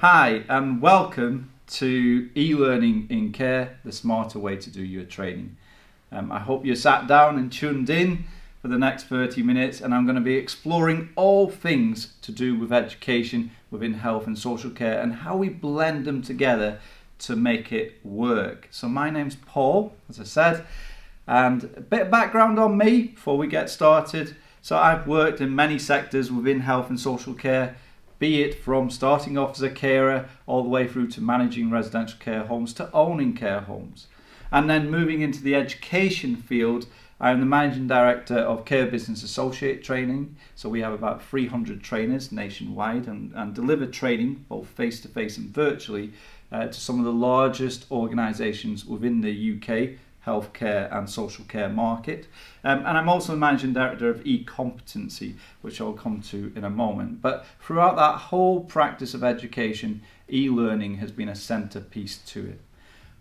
Hi and welcome to e-learning in care, the smarter way to do your training. I hope you sat down and tuned in for the next 30 minutes, and I'm going to be exploring all things to do with education within health and social care and how we blend them together to make it work. So my name's Paul, as I said, and a bit of background on me before we get started. So I've worked in many sectors within health and social care, be it from starting off as a carer all the way through to managing residential care homes to owning care homes. And then moving into the education field, I'm the Managing Director of Care Business Associate Training. So we have about 300 trainers nationwide and deliver training both face-to-face and virtually to some of the largest organisations within the UK healthcare and social care market. And I'm also the Managing Director of e-Competency, which I'll come to in a moment. But throughout that whole practice of education, e-learning has been a centrepiece to it.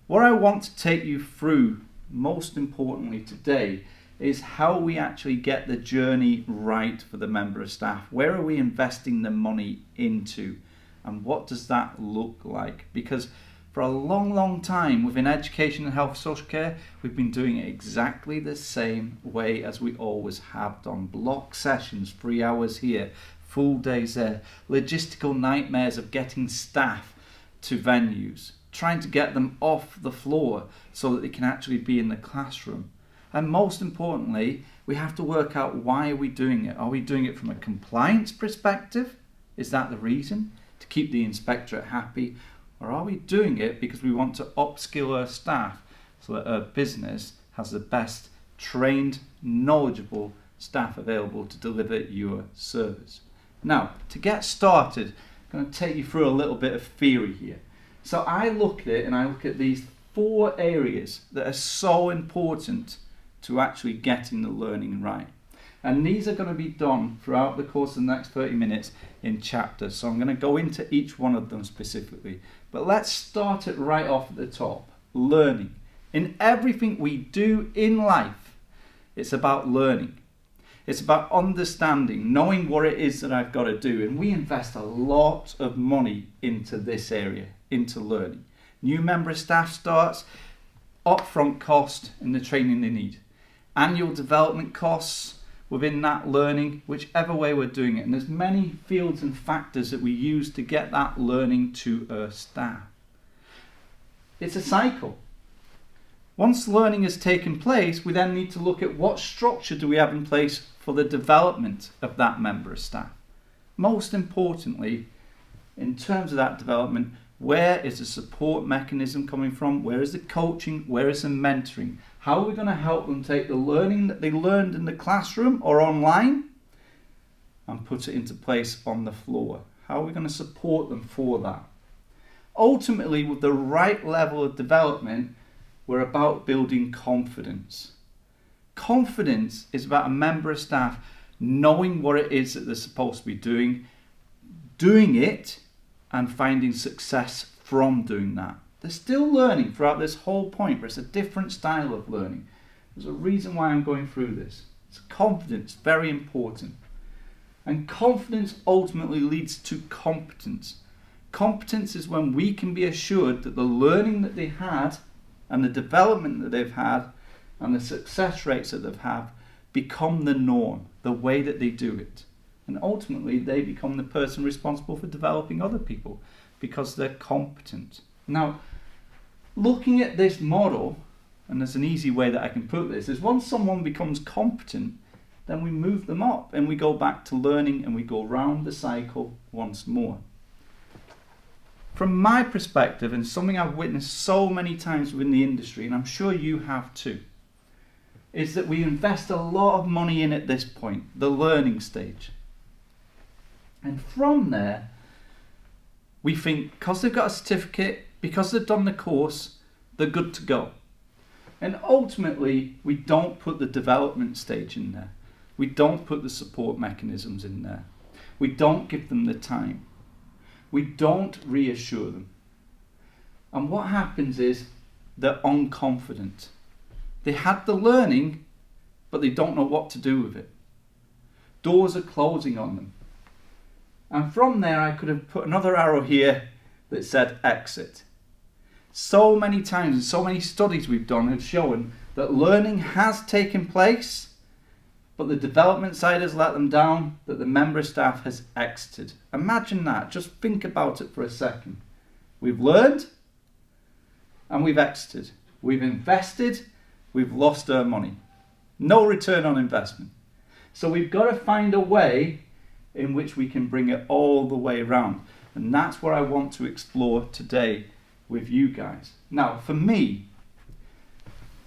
What I want to take you through, most importantly today, is how we actually get the journey right for the member of staff. Where are we investing the money into? And what does that look like? Because for a long time within education and health and social care, we've been doing it exactly the same way as we always have done. Block sessions, 3 hours here, full days there, logistical nightmares of getting staff to venues, trying to get them off the floor so that they can actually be in the classroom. And most importantly, we have to work out, why are we doing it? Are we doing it from a compliance perspective? Is that the reason? To keep the inspectorate happy? Or are we doing it because we want to upskill our staff so that our business has the best trained, knowledgeable staff available to deliver your service? Now, to get started, I'm going to take you through a little bit of theory here. So I look at it and I look at these 4 areas that are so important to actually getting the learning right. And these are going to be done throughout the course of the next 30 minutes in chapters. So I'm going to go into each one of them specifically. But let's start it right off at the top. Learning. In everything we do in life, it's about learning. It's about understanding, knowing what it is that I've got to do. And we invest a lot of money into this area, into learning. New member of staff starts, upfront cost and the training they need. Annual development costs within that learning, whichever way we're doing it. And there's many fields and factors that we use to get that learning to our staff. It's a cycle. Once learning has taken place, we then need to look at what structure do we have in place for the development of that member of staff. Most importantly, in terms of that development, where is the support mechanism coming from? Where is the coaching? Where is the mentoring? How are we going to help them take the learning that they learned in the classroom or online and put it into place on the floor? How are we going to support them for that? Ultimately, with the right level of development, we're about building confidence. Confidence is about a member of staff knowing what it is that they're supposed to be doing it, and finding success from doing that. They're still learning throughout this whole point, but it's a different style of learning. There's a reason why I'm going through this. It's confidence, very important. And confidence ultimately leads to competence. Competence is when we can be assured that the learning that they had and the development that they've had and the success rates that they've had become the norm, the way that they do it. And ultimately, they become the person responsible for developing other people because they're competent. Now, looking at this model, and there's an easy way that I can put this, is once someone becomes competent, then we move them up and we go back to learning and we go round the cycle once more. From my perspective, and something I've witnessed so many times within the industry, and I'm sure you have too, is that we invest a lot of money in at this point, the learning stage. And from there, we think because they've got a certificate, because they've done the course, they're good to go. And ultimately, we don't put the development stage in there. We don't put the support mechanisms in there. We don't give them the time. We don't reassure them. And what happens is they're unconfident. They had the learning, but they don't know what to do with it. Doors are closing on them. And from there, I could have put another arrow here that said exit. So many times and so many studies we've done have shown that learning has taken place, but the development side has let them down, that the member of staff has exited. Imagine that. Just think about it for a second. We've learned and we've exited. We've invested, we've lost our money. No return on investment. So we've got to find a way in which we can bring it all the way around. And that's what I want to explore today with you guys. Now, for me,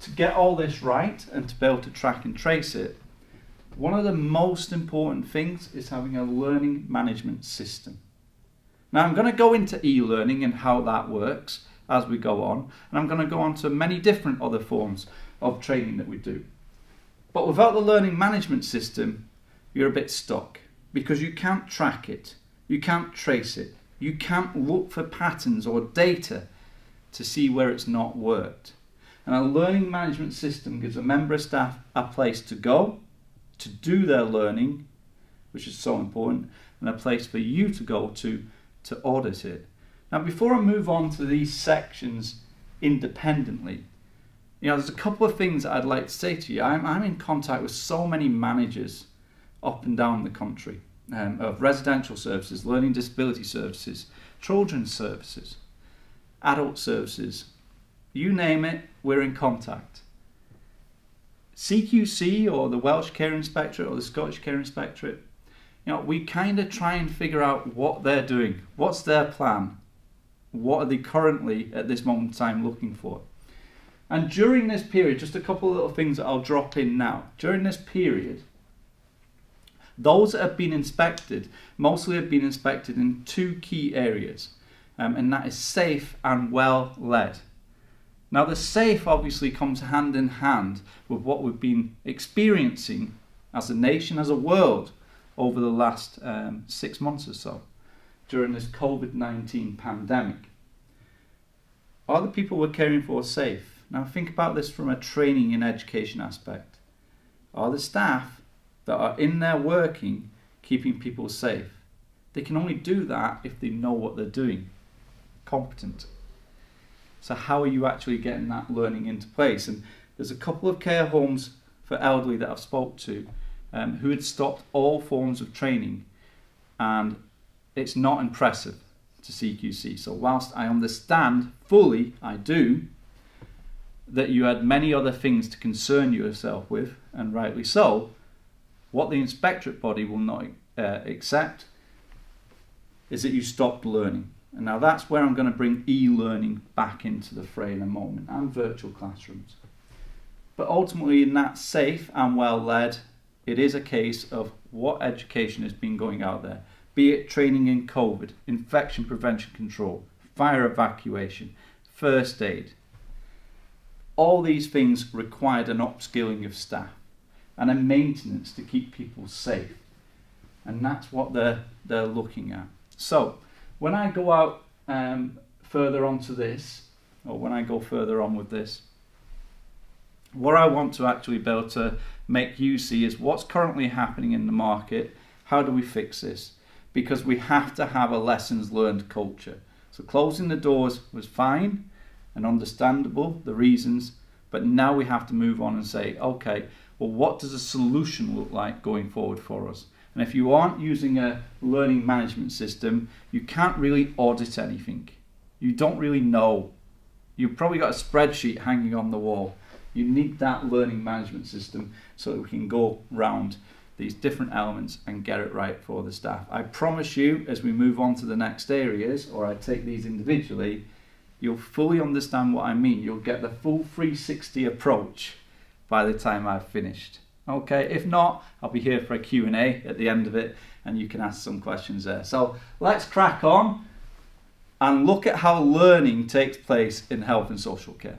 to get all this right and to be able to track and trace it, one of the most important things is having a learning management system. Now, I'm going to go into e-learning and how that works as we go on, and I'm going to go on to many different other forms of training that we do. But without the learning management system, you're a bit stuck because you can't track it, you can't trace it, you can't look for patterns or data to see where it's not worked. And a learning management system gives a member of staff a place to go, to do their learning, which is so important, and a place for you to go to audit it. Now, before I move on to these sections independently, there's a couple of things that I'd like to say to you. I'm in contact with so many managers up and down the country of residential services, learning disability services, children's services, adult services, you name it, we're in contact. CQC or the Welsh Care Inspectorate or the Scottish Care Inspectorate, we kind of try and figure out what they're doing, what's their plan, what are they currently at this moment in time looking for. And during this period, just a couple of little things that I'll drop in now. During this period, those that have been inspected mostly have been inspected in two key areas, and that is safe and well led. Now, the safe obviously comes hand in hand with what we've been experiencing as a nation, as a world, over the last 6 months or so during this COVID-19 pandemic. Are the people we're caring for safe? Now, think about this from a training and education aspect. Are the staff that are in there working keeping people safe? They can only do that if they know what they're doing. Competent. So how are you actually getting that learning into place? And there's a couple of care homes for elderly that I've spoke to who had stopped all forms of training, and it's not impressive to CQC. So whilst I understand fully, I do, that you had many other things to concern yourself with, and rightly so, what the inspectorate body will not accept is that you stopped learning. And now that's where I'm going to bring e-learning back into the fray in a moment, and virtual classrooms. But ultimately, in that safe and well-led, it is a case of what education has been going out there, be it training in COVID, infection prevention control, fire evacuation, first aid. All these things required an upskilling of staff and a maintenance to keep people safe. And that's what they're looking at. So when I go out further onto this, or when I go further on with this, what I want to actually be able to make you see is what's currently happening in the market. How do we fix this? Because we have to have a lessons learned culture. So closing the doors was fine and understandable, the reasons, but now we have to move on and say, okay, well, what does a solution look like going forward for us? And if you aren't using a learning management system, you can't really audit anything. You don't really know. You've probably got a spreadsheet hanging on the wall. You need that learning management system so that we can go round these different elements and get it right for the staff. I promise you, as we move on to the next areas, or I take these individually, you'll fully understand what I mean. You'll get the full 360 approach by the time I've finished. Okay, if not, I'll be here for a Q&A at the end of it, and you can ask some questions there. So let's crack on and look at how learning takes place in health and social care.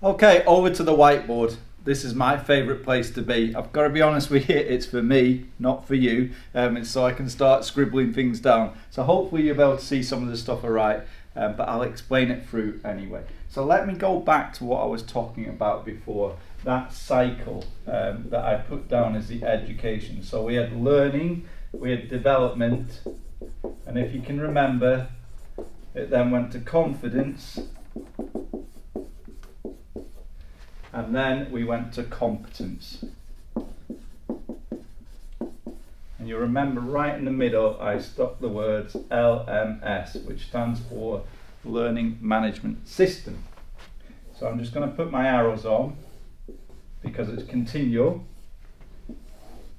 Okay, over to the whiteboard. This is my favourite place to be. I've got to be honest with you, it's for me, not for you, and so I can start scribbling things down. So hopefully you'll be able to see some of the stuff alright, but I'll explain it through anyway. So let me go back to what I was talking about before, that cycle that I put down as the education. So we had learning, we had development, and if you can remember, It then went to confidence, and then we went to competence. And you remember right in the middle I stuck the words LMS, which stands for Learning Management System. So I'm just going to put my arrows on because it's continual,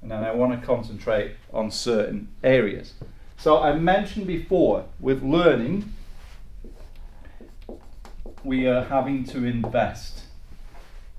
and then I want to concentrate on certain areas. So I mentioned before, with learning, we are having to invest.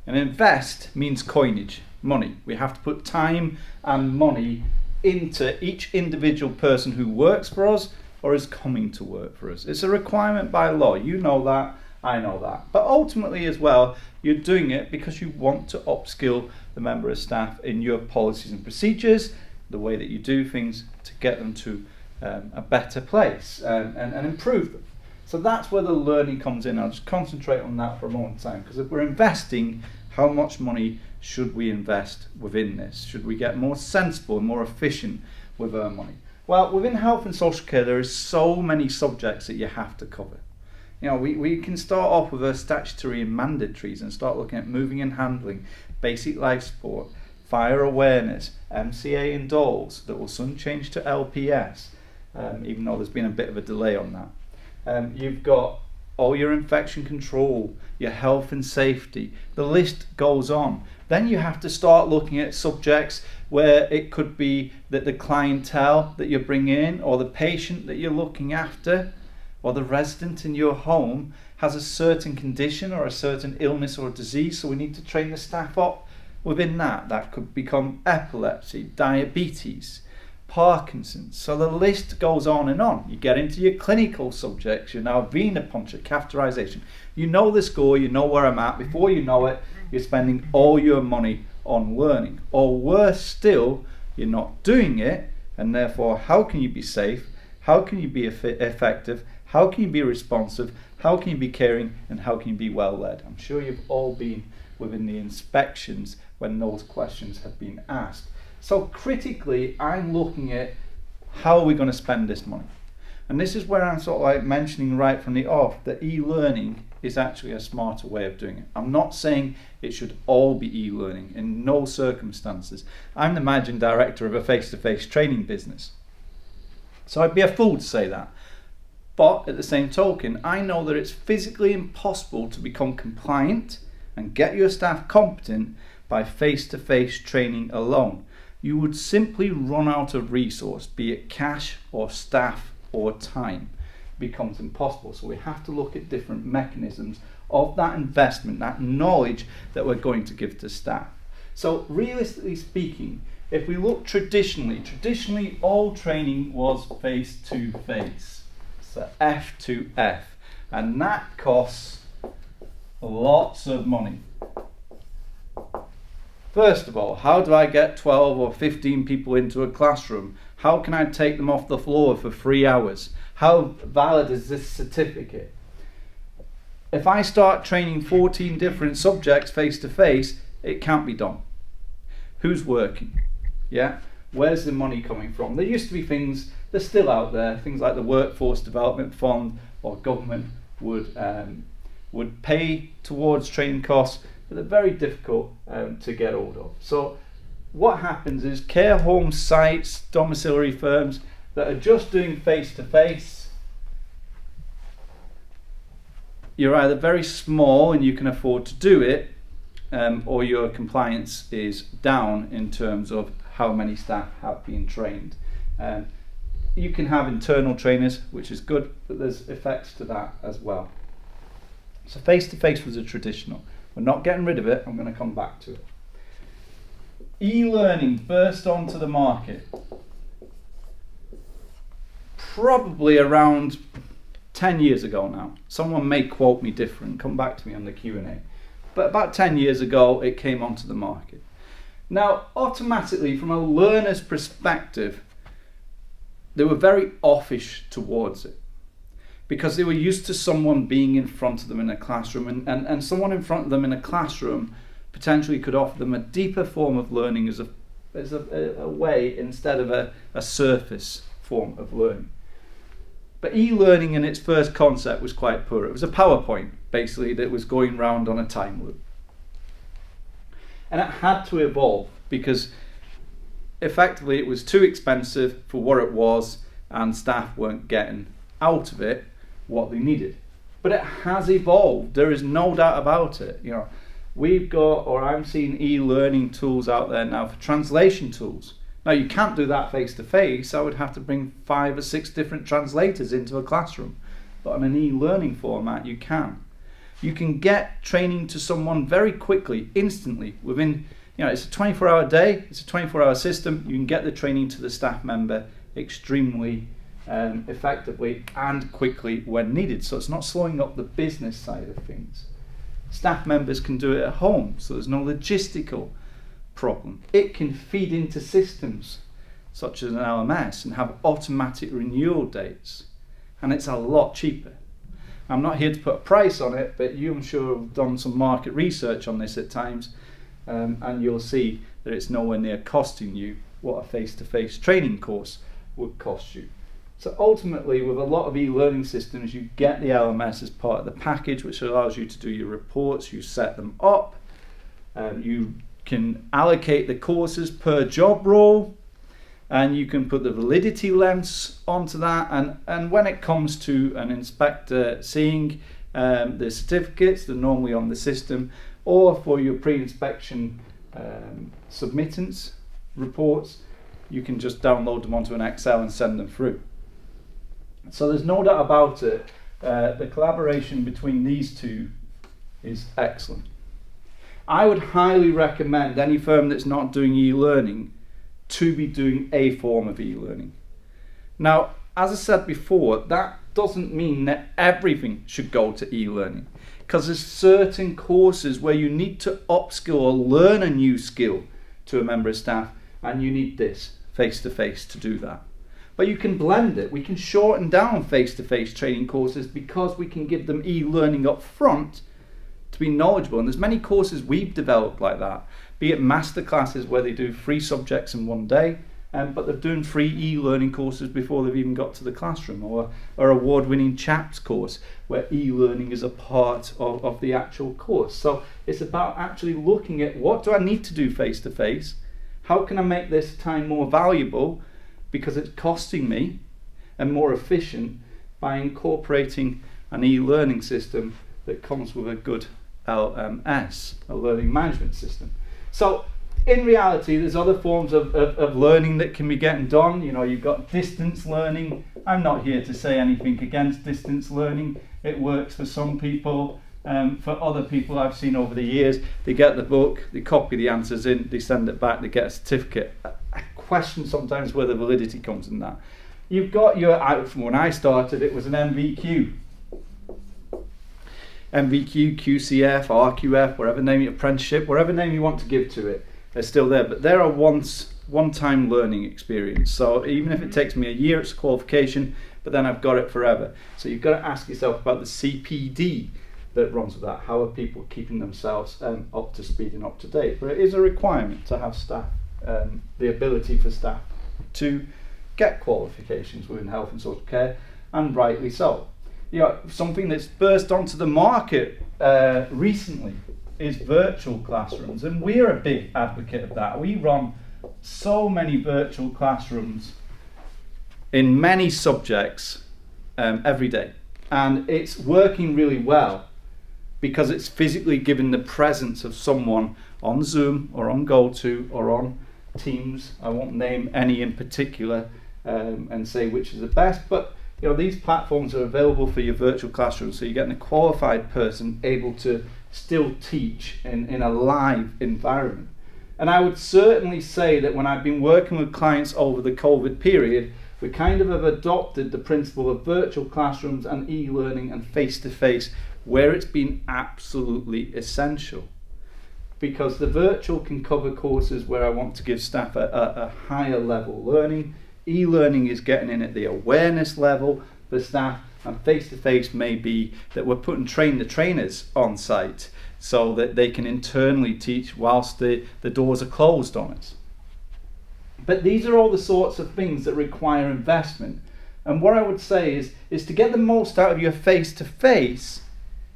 And invest means coinage, money. We have to put time and money into each individual person who works for us or is coming to work for us. It's a requirement by law. You know that, I know that. But ultimately as well, you're doing it because you want to upskill the member of staff in your policies and procedures, the way that you do things to get them to a better place and improve them. So that's where the learning comes in. I'll just concentrate on that for a moment in time, because if we're investing, how much money should we invest within this? Should we get more sensible and more efficient with our money? Well, within health and social care, there is so many subjects that you have to cover. You know, we can start off with our statutory and mandatories and start looking at moving and handling, basic life support, fire awareness, MCA and DOLS that will soon change to LPS, even though there's been a bit of a delay on that. You've got all your infection control, your health and safety, the list goes on. Then you have to start looking at subjects where it could be that the clientele that you bring in, or the patient that you're looking after, or the resident in your home has a certain condition or a certain illness or disease, so we need to train the staff up within that. That could become epilepsy, diabetes, Parkinson's. So the list goes on and on. You get into your clinical subjects, your now venipuncture, catheterization. You know the score, you know where I'm at. Before you know it, you're spending all your money on learning. Or worse still, you're not doing it, and therefore how can you be safe? How can you be effective? How can you be responsive? How can you be caring? And how can you be well led? I'm sure you've all been within the inspections when those questions have been asked. So critically, I'm looking at how are we going to spend this money? And this is where I'm sort of like mentioning right from the off that e-learning is actually a smarter way of doing it. I'm not saying it should all be e-learning, in no circumstances. I'm the managing director of a face-to-face training business, so I'd be a fool to say that. But at the same token, I know that it's physically impossible to become compliant and get your staff competent by face-to-face training alone. You would simply run out of resource, be it cash or staff or time. It becomes impossible. So we have to look at different mechanisms of that investment, that knowledge that we're going to give to staff. So realistically speaking, if we look traditionally all training was face-to-face. So F to F. And that costs lots of money. First of all, how do I get 12 or 15 people into a classroom? How can I take them off the floor for 3 hours? How valid is this certificate? If I start training 14 different subjects face to face, it can't be done. Who's working? Yeah? Where's the money coming from? There used to be things, they're still out there, things like the Workforce Development Fund or government would pay towards training costs, but they're very difficult to get hold of. So what happens is care home sites, domiciliary firms that are just doing face-to-face, you're either very small and you can afford to do it, or your compliance is down in terms of how many staff have been trained. You can have internal trainers, which is good, but there's effects to that as well. So face-to-face was a traditional. We're not getting rid of it. I'm going to come back to it. E-learning burst onto the market probably around 10 years ago now. Someone may quote me different, come back to me on the Q&A. But about 10 years ago, it came onto the market. Now, automatically, from a learner's perspective, they were very offish towards it, because they were used to someone being in front of them in a classroom, and someone in front of them in a classroom potentially could offer them a deeper form of learning as a way instead of a surface form of learning. But e-learning in its first concept was quite poor. It was a PowerPoint, basically, that was going round on a time loop. And it had to evolve because effectively it was too expensive for what it was, and staff weren't getting out of it what they needed. But it has evolved. There is no doubt about it. You know, we've got, or I'm seeing e-learning tools out there now for translation tools. Now you can't do that face to face. I would have to bring 5 or 6 different translators into a classroom. But on an e-learning format, you can. You can get training to someone very quickly, instantly, within, you know, it's a 24-hour day, it's a 24-hour system. You can get the training to the staff member extremely effectively and quickly when needed. So it's not slowing up the business side of things. Staff members can do it at home, so there's no logistical problem. It can feed into systems such as an LMS and have automatic renewal dates, and it's a lot cheaper. I'm not here to put a price on it, but you, I'm sure, have done some market research on this at times, and you'll see that it's nowhere near costing you what a face-to-face training course would cost you. So ultimately, with a lot of e-learning systems, you get the LMS as part of the package, which allows you to do your reports. You set them up, you can allocate the courses per job role, and you can put the validity lengths onto that, and when it comes to an inspector seeing the certificates, they're normally on the system, or for your pre-inspection submittance reports, you can just download them onto an Excel and send them through. So there's no doubt about it, the collaboration between these two is excellent. I would highly recommend any firm that's not doing e-learning to be doing a form of e-learning. Now, as I said before, that doesn't mean that everything should go to e-learning, because there's certain courses where you need to upskill or learn a new skill to a member of staff, and you need this face-to-face to do that. But you can blend it. We can shorten down face-to-face training courses because we can give them e-learning up front to be knowledgeable. And there's many courses we've developed like that, be it master classes where they do 3 subjects in one day, but they're doing 3 e-learning courses before they've even got to the classroom, or award-winning CHAPS course where e-learning is a part of the actual course. So it's about actually looking at, what do I need to do face-to-face? How can I make this time more valuable because it's costing me, and more efficient by incorporating an e-learning system that comes with a good LMS, a learning management system. So in reality, there's other forms of learning that can be getting done. You know, you've got distance learning. I'm not here to say anything against distance learning. It works for some people. For other people I've seen over the years, they get the book, they copy the answers in, they send it back, they get a certificate. I question sometimes where the validity comes in that. You've got from when I started, it was an MVQ, QCF, RQF, whatever name, apprenticeship, whatever name you want to give to it, they're still there. But they're a one-time learning experience. So even if it takes me a year, it's a qualification, but then I've got it forever. So you've got to ask yourself about the CPD that runs with that. How are people keeping themselves up to speed and up to date? But it is a requirement to have staff, the ability for staff to get qualifications within health and social care, and rightly so. You know, something that's burst onto the market recently is virtual classrooms, and we're a big advocate of that. We run so many virtual classrooms in many subjects every day, and it's working really well because it's physically giving the presence of someone on Zoom or on GoTo or on Teams. I won't name any in particular and say which is the best, but you know, these platforms are available for your virtual classroom, so you're getting a qualified person able to still teach in a live environment. And I would certainly say that when I've been working with clients over the COVID period, we kind of have adopted the principle of virtual classrooms and e-learning and face-to-face where it's been absolutely essential. Because the virtual can cover courses where I want to give staff a higher level learning. E-learning is getting in at the awareness level for staff, and face-to-face may be that we're putting the trainers on site so that they can internally teach whilst the doors are closed on us. But these are all the sorts of things that require investment, And what I would say is to get the most out of your face-to-face,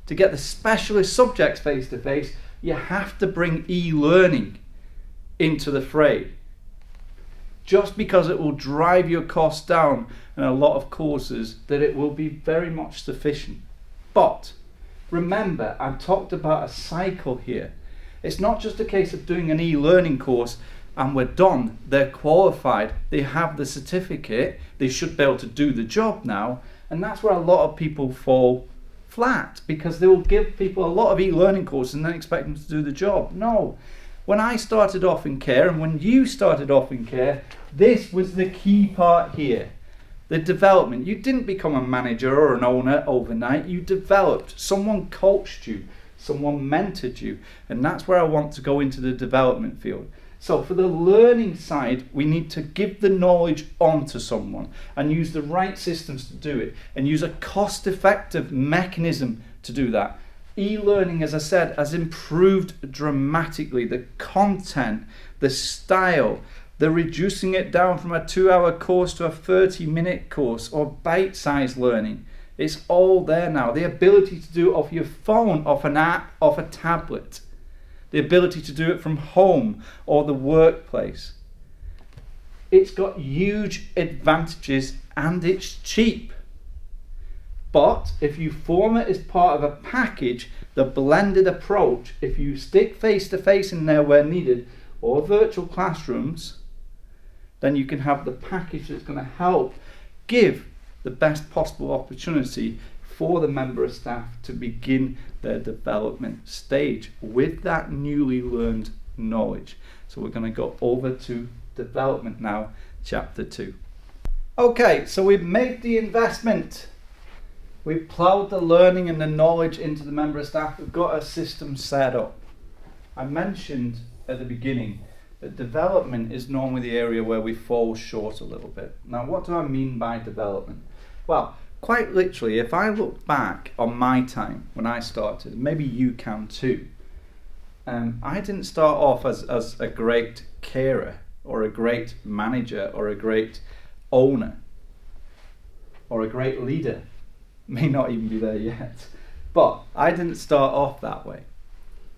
to get the specialist subjects face-to-face, you have to bring e-learning into the fray. Just because it will drive your costs down in a lot of courses, that it will be very much sufficient. But remember, I've talked about a cycle here. It's not just a case of doing an e-learning course and we're done. They're qualified, they have the certificate, they should be able to do the job now. And that's where a lot of people fall flat, because they will give people a lot of e-learning courses and then expect them to do the job. No. When I started off in care, and when you started off in care, this was the key part here. The development. You didn't become a manager or an owner overnight. You developed. Someone coached you. Someone mentored you. And that's where I want to go into the development field. So for the learning side, we need to give the knowledge on to someone and use the right systems to do it, and use a cost-effective mechanism to do that. E-learning, as I said, has improved dramatically. The content, the style, they're reducing it down from a 2-hour course to a 30-minute course, or bite-sized learning. It's all there now. The ability to do it off your phone, off an app, off a tablet. The ability to do it from home or the workplace. It's got huge advantages and it's cheap. But if you form it as part of a package, the blended approach, if you stick face-to-face in there where needed, or virtual classrooms, then you can have the package that's going to help give the best possible opportunity for the member of staff to begin their development stage with that newly learned knowledge. So we're going to go over to development now, chapter 2. Okay, so we've made the investment. We've ploughed the learning and the knowledge into the member of staff. We've got a system set up. I mentioned at the beginning that development is normally the area where we fall short a little bit. Now, what do I mean by development? Well, quite literally, if I look back on my time when I started, maybe you can too, I didn't start off as a great carer or a great manager or a great owner or a great leader. May not even be there yet. But I didn't start off that way.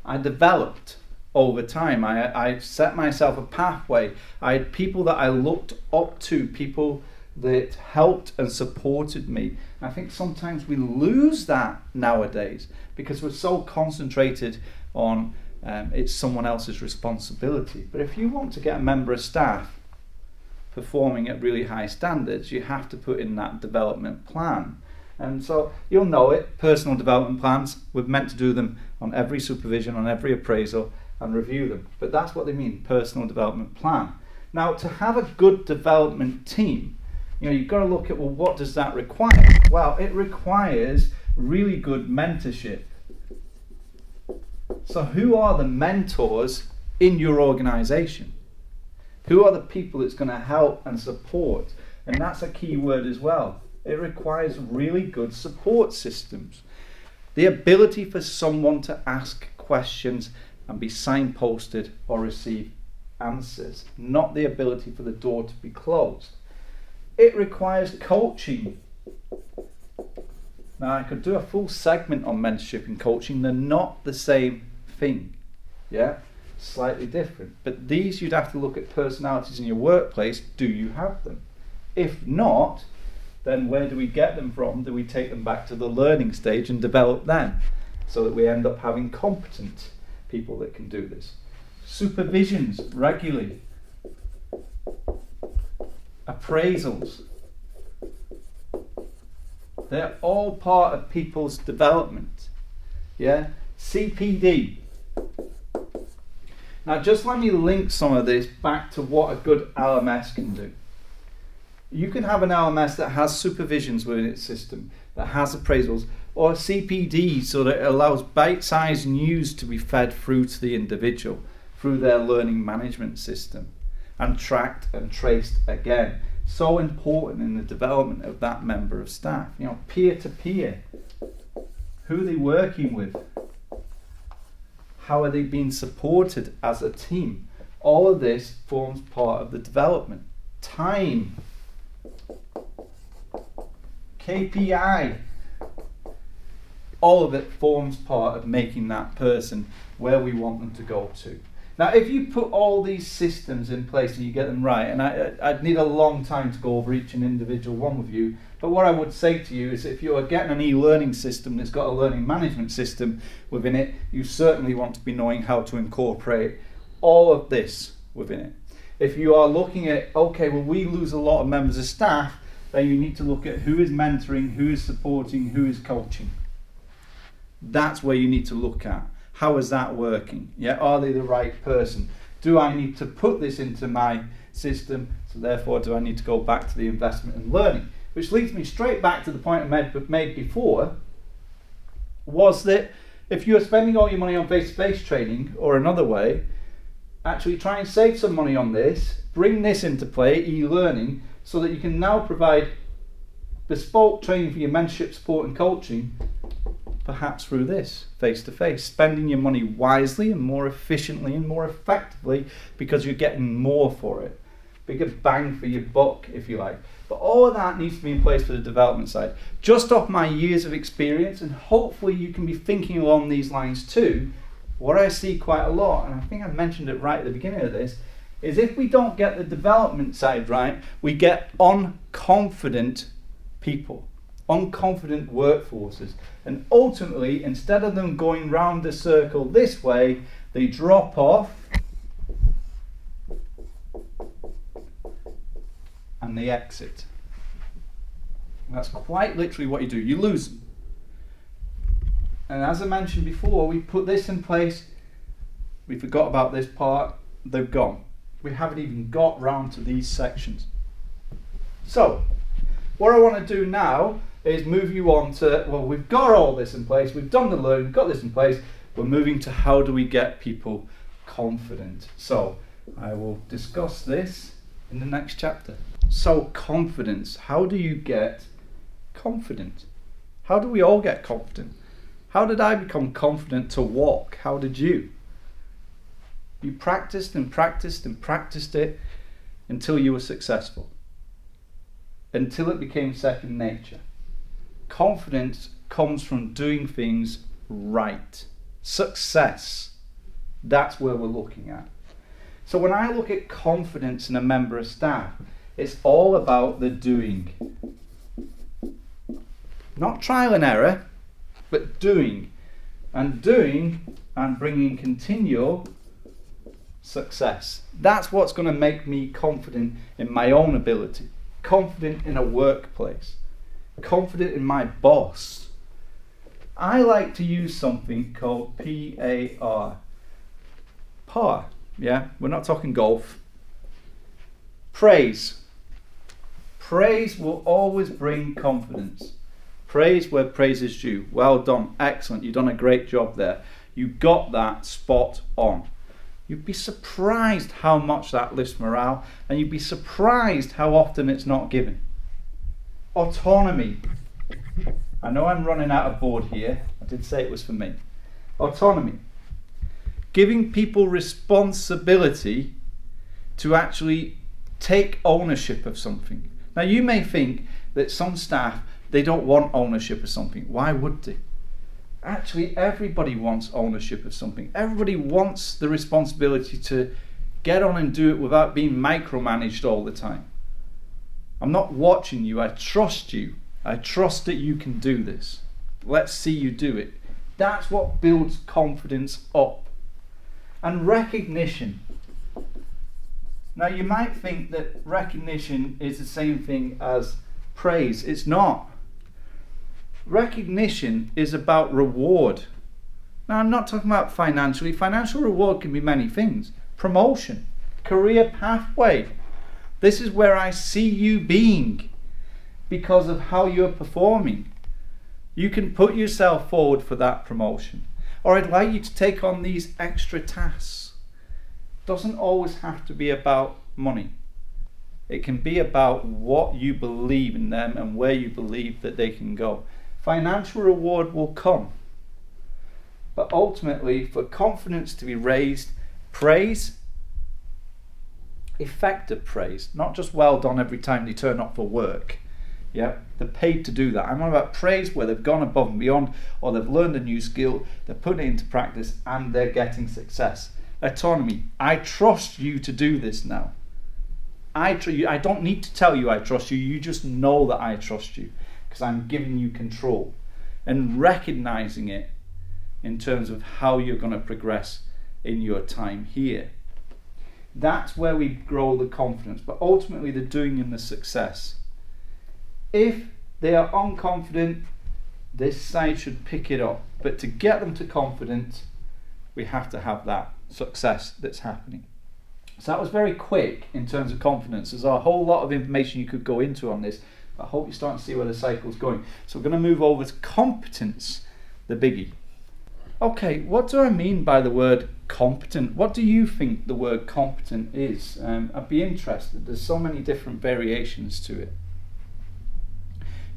I developed over time. I set myself a pathway. I had people that I looked up to, people that helped and supported me. I think sometimes we lose that nowadays because we're so concentrated on it's someone else's responsibility. But if you want to get a member of staff performing at really high standards, you have to put in that development plan. And so you'll know it, personal development plans, we're meant to do them on every supervision, on every appraisal, and review them. But that's what they mean, personal development plan. Now, to have a good development team, you've got to look at, well, what does that require? Well, it requires really good mentorship. So who are the mentors in your organization? Who are the people that's going to help and support? And that's a key word as well. It requires really good support systems. The ability for someone to ask questions and be signposted or receive answers, not the ability for the door to be closed. It requires coaching. Now, I could do a full segment on mentorship and coaching. They're not the same thing. Yeah? Slightly different. But these, you'd have to look at personalities in your workplace. Do you have them? If not, then where do we get them from? Do we take them back to the learning stage and develop them so that we end up having competent people that can do this? Supervisions regularly. Appraisals. They're all part of people's development. Yeah? CPD. Now just let me link some of this back to what a good LMS can do. You can have an LMS that has supervisions within its system, that has appraisals, or CPD, so that it allows bite-sized news to be fed through to the individual, through their learning management system, and tracked and traced again. So important in the development of that member of staff. Peer-to-peer. Who are they working with? How are they being supported as a team? All of this forms part of the development. Time. KPI. All of it forms part of making that person where we want them to go to. Now, if you put all these systems in place and you get them right, and I'd need a long time to go over each and individual one with you, but what I would say to you is if you're getting an e-learning system that's got a learning management system within it, you certainly want to be knowing how to incorporate all of this within it. If you are looking at, okay, well, we lose a lot of members of staff, then you need to look at who is mentoring, who is supporting, who is coaching. That's where you need to look at. How is that working? Yeah, are they the right person? Do I need to put this into my system? So therefore, do I need to go back to the investment in learning? Which leads me straight back to the point I made before, was that if you're spending all your money on face-to-face training, or another way, actually try and save some money on this, bring this into play, e-learning, so that you can now provide bespoke training for your mentorship, support and coaching, perhaps through this, face-to-face, spending your money wisely and more efficiently and more effectively because you're getting more for it. Bigger bang for your buck, if you like. But all of that needs to be in place for the development side. Just off my years of experience, and hopefully you can be thinking along these lines too, what I see quite a lot, and I think I mentioned it right at the beginning of this, is if we don't get the development side right, we get unconfident people, unconfident workforces. And ultimately, instead of them going round the circle this way, they drop off and they exit. That's quite literally what you do. You lose them. And as I mentioned before, we put this in place, we forgot about this part, they're gone. We haven't even got round to these sections. So, what I want to do now is move you on to, well, we've got all this in place, we've done the learning, we've got this in place, we're moving to how do we get people confident. So, I will discuss this in the next chapter. So, confidence. How do you get confident? How do we all get confident? How did I become confident to walk? How did you? You practiced and practiced and practiced it until you were successful. Until it became second nature. Confidence comes from doing things right. Success. That's where we're looking at. So when I look at confidence in a member of staff, it's all about the doing. Not trial and error, but doing. And doing and bringing continual success. That's what's going to make me confident in my own ability. Confident in a workplace. Confident in my boss. I like to use something called PAR. PAR, yeah? We're not talking golf. Praise. Praise will always bring confidence. Praise where praise is due. Well done, excellent, you've done a great job there. You got that spot on. You'd be surprised how much that lifts morale, and you'd be surprised how often it's not given. Autonomy. I know I'm running out of board here. I did say it was for me. Autonomy. Giving people responsibility to actually take ownership of something. Now you may think that some staff, they don't want ownership of something. Why would they? Actually, everybody wants ownership of something. Everybody wants the responsibility to get on and do it without being micromanaged all the time. I'm not watching you, I trust you. I trust that you can do this. Let's see you do it. That's what builds confidence up. And recognition. Now you might think that recognition is the same thing as praise. It's not. Recognition is about reward. Now I'm not talking about financially. Financial reward can be many things. Promotion, career pathway. This is where I see you being because of how you're performing. You can put yourself forward for that promotion. Or I'd like you to take on these extra tasks. It doesn't always have to be about money. It can be about what you believe in them and where you believe that they can go. Financial reward will come. But ultimately, for confidence to be raised, praise, effective praise, not just well done every time they turn up for work. Yeah, they're paid to do that. I'm on about praise where they've gone above and beyond, or they've learned a new skill, they're putting it into practice, and they're getting success. Autonomy. I trust you to do this now. I don't need to tell you I trust you. You just know that I trust you because I'm giving you control and recognizing it in terms of how you're going to progress in your time here. That's where we grow the confidence, but ultimately the doing and the success. If they are unconfident, this side should pick it up. But to get them to confidence, we have to have that success that's happening. So that was very quick in terms of confidence. There's a whole lot of information you could go into on this. But I hope you're starting to see where the cycle's going. So we're going to move over to competence, the biggie. Okay, what do I mean by the word competent? What do you think the word competent is? I'd be interested. There's so many different variations to it.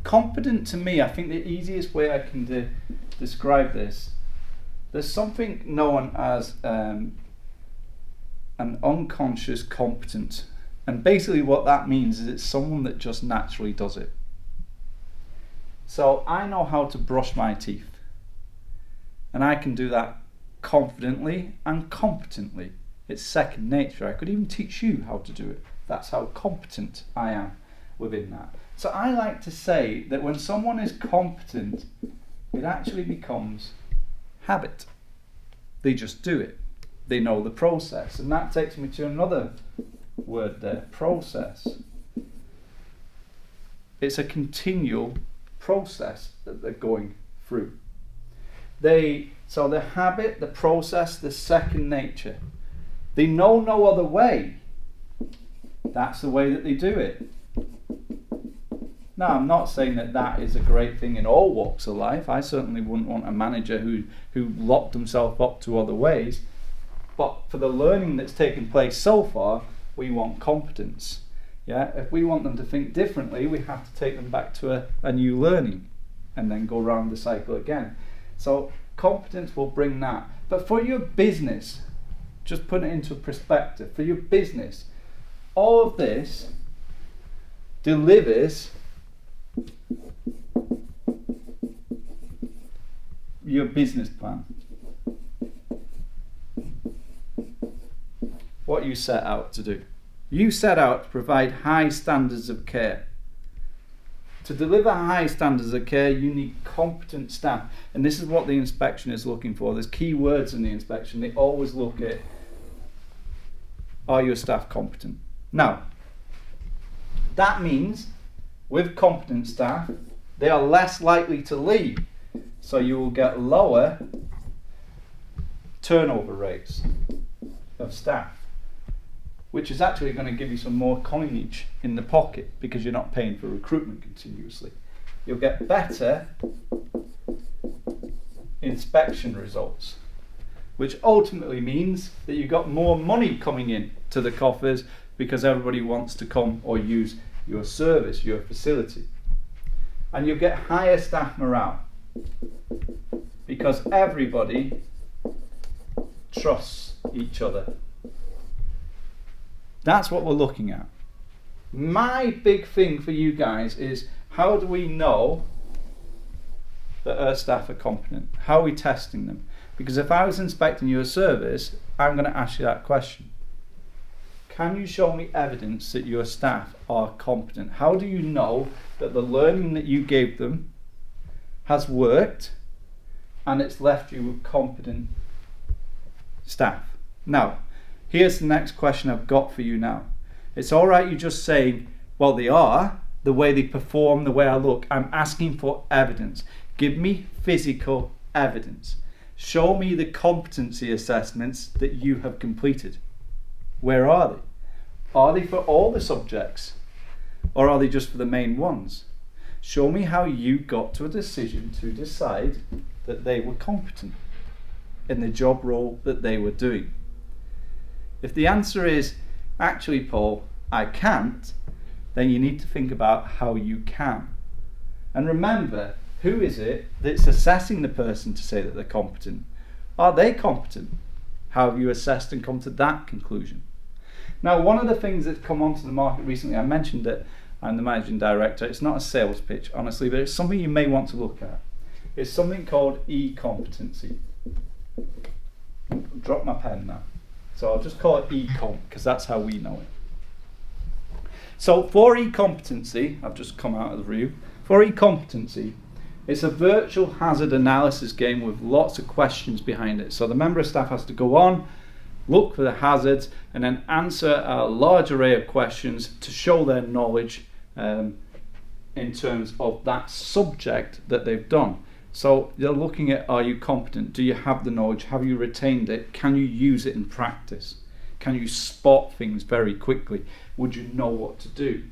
Competent to me, I think the easiest way I can describe this, there's something known as an unconscious competent. And basically what that means is it's someone that just naturally does it. So I know how to brush my teeth. And I can do that confidently and competently. It's second nature. I could even teach you how to do it. That's how competent I am within that. So I like to say that when someone is competent, it actually becomes habit. They just do it. They know the process. And that takes me to another word there, process. It's a continual process that they're going through. So the habit, the process, the second nature. They know no other way. That's the way that they do it. Now, I'm not saying that that is a great thing in all walks of life. I certainly wouldn't want a manager who locked himself up to other ways. But for the learning that's taken place so far, we want competence. Yeah, if we want them to think differently, we have to take them back to a new learning and then go around the cycle again. So competence will bring that. But for your business, just put it into perspective, for your business, all of this delivers your business plan. What you set out to do. You set out to provide high standards of care. To deliver high standards of care, you need competent staff. And this is what the inspection is looking for. There's key words in the inspection. They always look at, are your staff competent? Now, that means with competent staff, they are less likely to leave. So you will get lower turnover rates of staff, which is actually going to give you some more coinage in the pocket because you're not paying for recruitment continuously. You'll get better inspection results, which ultimately means that you've got more money coming in to the coffers because everybody wants to come or use your service, your facility. And you'll get higher staff morale because everybody trusts each other. That's what we're looking at. My big thing for you guys is, how do we know that our staff are competent? How are we testing them? Because if I was inspecting your service, I'm going to ask you that question. Can you show me evidence that your staff are competent? How do you know that the learning that you gave them has worked and it's left you with competent staff? Now, here's the next question I've got for you now. It's all right you just saying, well, they are, the way they perform, the way I look. I'm asking for evidence. Give me physical evidence. Show me the competency assessments that you have completed. Where are they? Are they for all the subjects? Or are they just for the main ones? Show me how you got to a decision to decide that they were competent in the job role that they were doing. If the answer is, actually, Paul, I can't, then you need to think about how you can. And remember, who is it that's assessing the person to say that they're competent? Are they competent? How have you assessed and come to that conclusion? Now, one of the things that's come onto the market recently, I mentioned that I'm the managing director. It's not a sales pitch, honestly, but it's something you may want to look at. It's something called e-competency. Drop my pen now. So I'll just call it e-comp because that's how we know it. So for e-competency, I've just come out of the review. For e-competency, it's a virtual hazard analysis game with lots of questions behind it. So the member of staff has to go on, look for the hazards, and then answer a large array of questions to show their knowledge in terms of that subject that they've done. So they're looking at, are you competent? Do you have the knowledge? Have you retained it? Can you use it in practice? Can you spot things very quickly? Would you know what to do?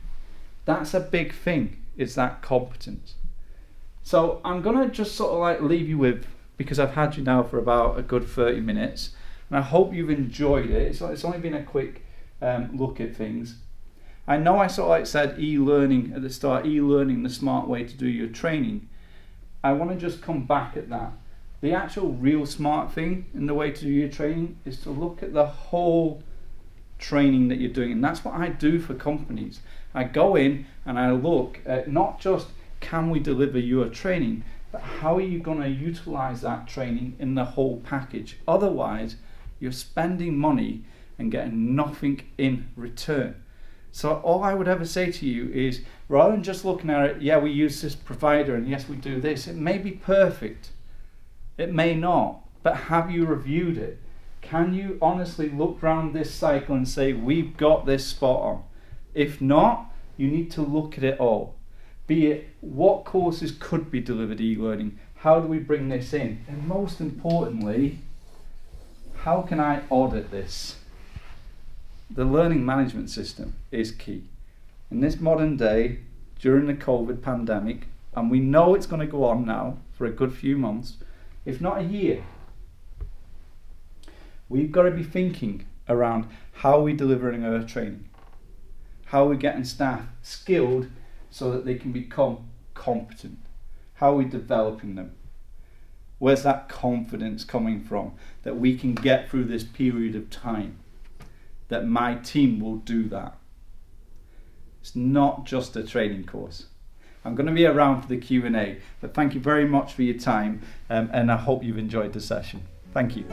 That's a big thing, is that competence. So I'm going to just sort of like leave you with, because I've had you now for about a good 30 minutes, and I hope you've enjoyed it. It's only been a quick look at things. I know I sort of like said e-learning at the start, e-learning, the smart way to do your training. I want to just come back at that. The actual real smart thing in the way to do your training is to look at the whole training that you're doing, and that's what I do for companies. I go in and I look at not just can we deliver your training, but how are you going to utilize that training in the whole package? Otherwise, you're spending money and getting nothing in return. So all I would ever say to you is, rather than just looking at it, yeah, we use this provider and yes, we do this, it may be perfect, it may not, but have you reviewed it? Can you honestly look around this cycle and say, we've got this spot on? If not, you need to look at it all. Be it what courses could be delivered e-learning, how do we bring this in, and most importantly, how can I audit this? The learning management system is key. In this modern day, during the COVID pandemic, and we know it's going to go on now for a good few months, if not a year, we've got to be thinking around how we're delivering our training, how we're getting staff skilled so that they can become competent, how we're developing them. Where's that confidence coming from that we can get through this period of time, that my team will do that? It's not just a training course. I'm going to be around for the Q&A, but thank you very much for your time, and I hope you've enjoyed the session. Thank you.